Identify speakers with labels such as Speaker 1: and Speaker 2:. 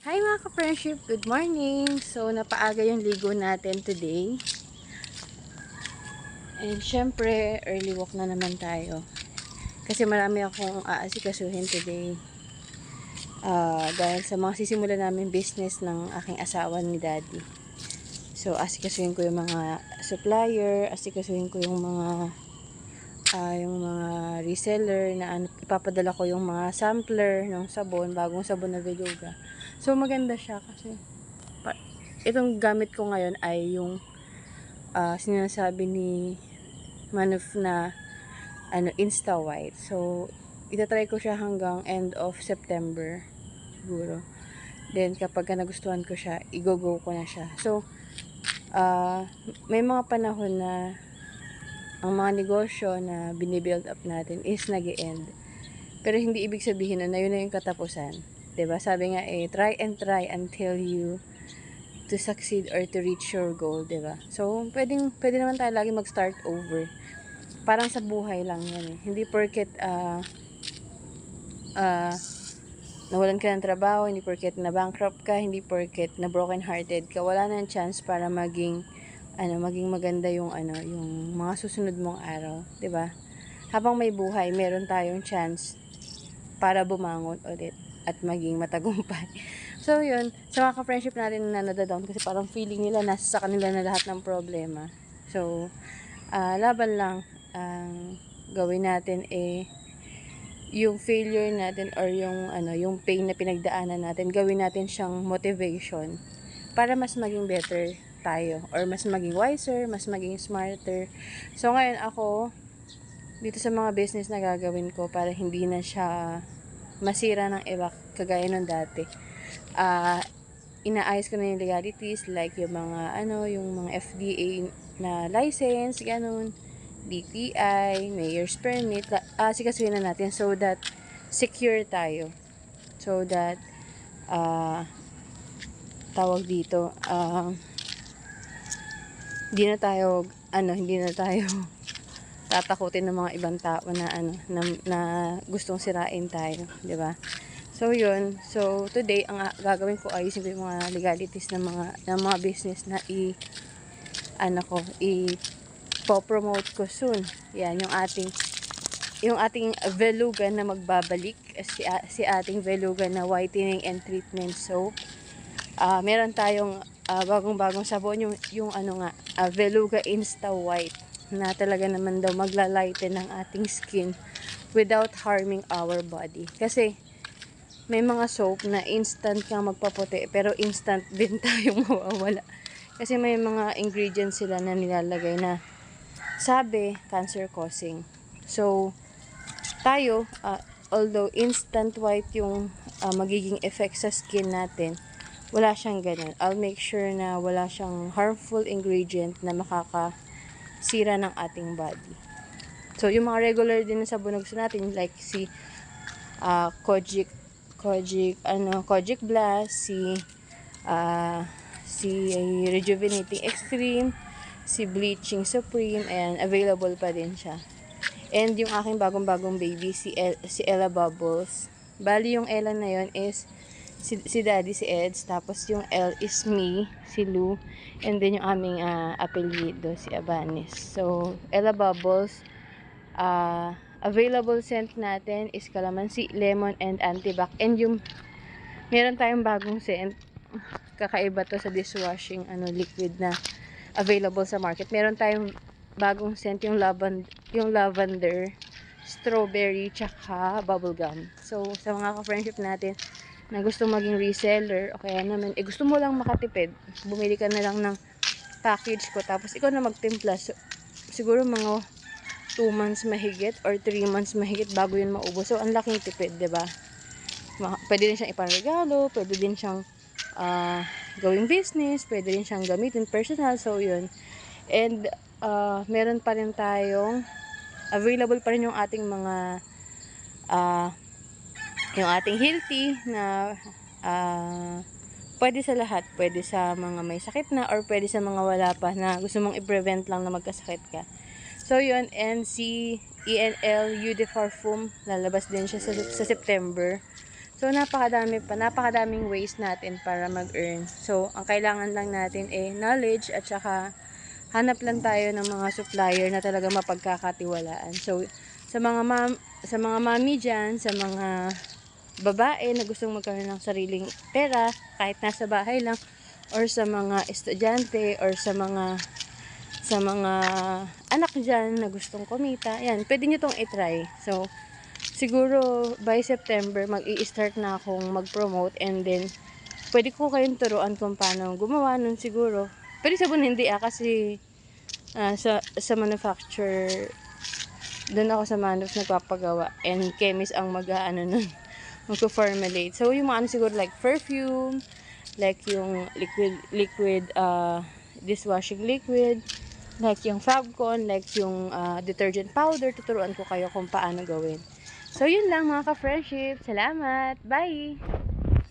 Speaker 1: Hi mga ka-friendship! Good morning! So, napaaga yung ligo natin today. And syempre, early walk na naman tayo. Kasi marami akong aasikasuhin today. Dahil sa mga sisimula namin business ng aking asawa ni Daddy. So, asikasuhin ko yung mga supplier, asikasuhin ko yung mga reseller na ipapadala ko yung mga sampler ng sabon, bagong sabon na Veluga. So, maganda siya kasi itong gamit ko ngayon ay yung sinasabi ni Manuf na Insta White. So, itatry ko siya hanggang end of September siguro. Then, kapag nagustuhan ko siya, i-go-go ko na siya. So, may mga panahon na ang mga negosyo na binibuild up natin is nag-e-end. Pero hindi ibig sabihin na yun na yung katapusan. 'Di ba? Sabi nga try and try until you to succeed or to reach your goal, 'di ba? So, pwede naman tayo lagi mag-start over. Parang sa buhay lang 'yan eh. Hindi porket nawalan ka ng trabaho, hindi porket na bankrupt ka, hindi porket na broken hearted ka, wala nang chance para maging maganda yung yung mga susunod mong araw, 'di ba? Habang may buhay, meron tayong chance para bumangon ulit at maging matagumpay. So, yun. Sa mga ka-friendship natin na nadadown kasi parang feeling nila nasa sa kanila na lahat ng problema. So, laban lang ang gawin natin yung failure natin or yung pain na pinagdaanan natin, gawin natin siyang motivation para mas maging better tayo or mas maging wiser, mas maging smarter. So, ngayon ako, dito sa mga business na gagawin ko para hindi na siya masira ng iba kagaya ng dati. Inaayos ko na yung legalities like yung mga FDA na license, ganun, DTI, mayor's permit, sikasuhin na natin so that secure tayo. So that tawag dito, hindi na tayo tatakutin ng mga ibang tao na gustong sirain tayo, 'di ba? So yun. So today ang gagawin ko ay yung mga legalities ng mga business na i-promote ko soon. Yan yung ating Veluga na magbabalik, si ating Veluga na whitening and treatment soap. Meron tayong bagong-bagong sabon yung Veluga Insta White na talaga naman daw maglalighten ng ating skin without harming our body. Kasi may mga soap na instant kang magpaputi pero instant din tayong mawawala. Kasi may mga ingredients sila na nilalagay na sabi cancer causing. So tayo, although instant white yung magiging effect sa skin natin, wala siyang ganun. I'll make sure na wala siyang harmful ingredient na makakasira ng ating body. So, yung mga regular din na sabon gusto natin, like si Kojic Blast, si Rejuvenating Extreme, si Bleaching Supreme, and available pa din siya. And yung aking bagong-bagong baby, si Ella Bubbles. Bali yung Ella na yun is si Daddy, si Eds. Tapos yung L is me, si Lou. And then yung aming apelyido, si Abanis. So, Ella Bubbles, available scent natin is calamansi, lemon, and antibac. And yung meron tayong bagong scent. Kakaiba to sa dishwashing liquid na available sa market. Meron tayong bagong scent, yung lavender, strawberry, tsaka bubblegum. So, sa mga ka-friendship natin na gusto maging reseller, o kaya naman, gusto mo lang makatipid, bumili ka na lang ng package ko, tapos ikaw na magtimpla. So, siguro mga 2 months mahigit or 3 months mahigit bago yun maubos. So, ang laking tipid, 'di ba? Pwede din siyang ipanregalo, pwede din siyang gawing business, pwede din siyang gamitin personal. So, yun. And, meron pa rin tayong available pa rin yung ating mga yung ating healthy na pwede sa lahat. Pwede sa mga may sakit na or pwede sa mga wala pa na gusto mong i-prevent lang na magkasakit ka. So, yun. And si ENL Eau de Parfum, lalabas din siya sa September. So, napakadaming ways natin para mag-earn. So, ang kailangan lang natin knowledge at saka hanap lang tayo ng mga supplier na talaga mapagkakatiwalaan. So, sa mga mami dyan, sa mga babae na gustong magkaroon ng sariling pera, kahit nasa bahay lang, or sa mga estudyante, or sa mga anak dyan na gustong kumita, yan, pwede nyo tong i-try. So, siguro by September mag-i-start na akong mag-promote, and then pwede ko kayong turuan kung paano gumawa nun siguro. Pwede sabon hindi kasi sa manufacturer doon ako sa manuf nagpapagawa, and chemist ang mag-aano nun magpo-formulate. So yung mga siguro like perfume, like yung liquid dishwashing liquid, like yung Fabcon, like yung detergent powder, tuturuan ko kayo kung paano gawin. So, yun lang mga ka-friendship. Salamat. Bye!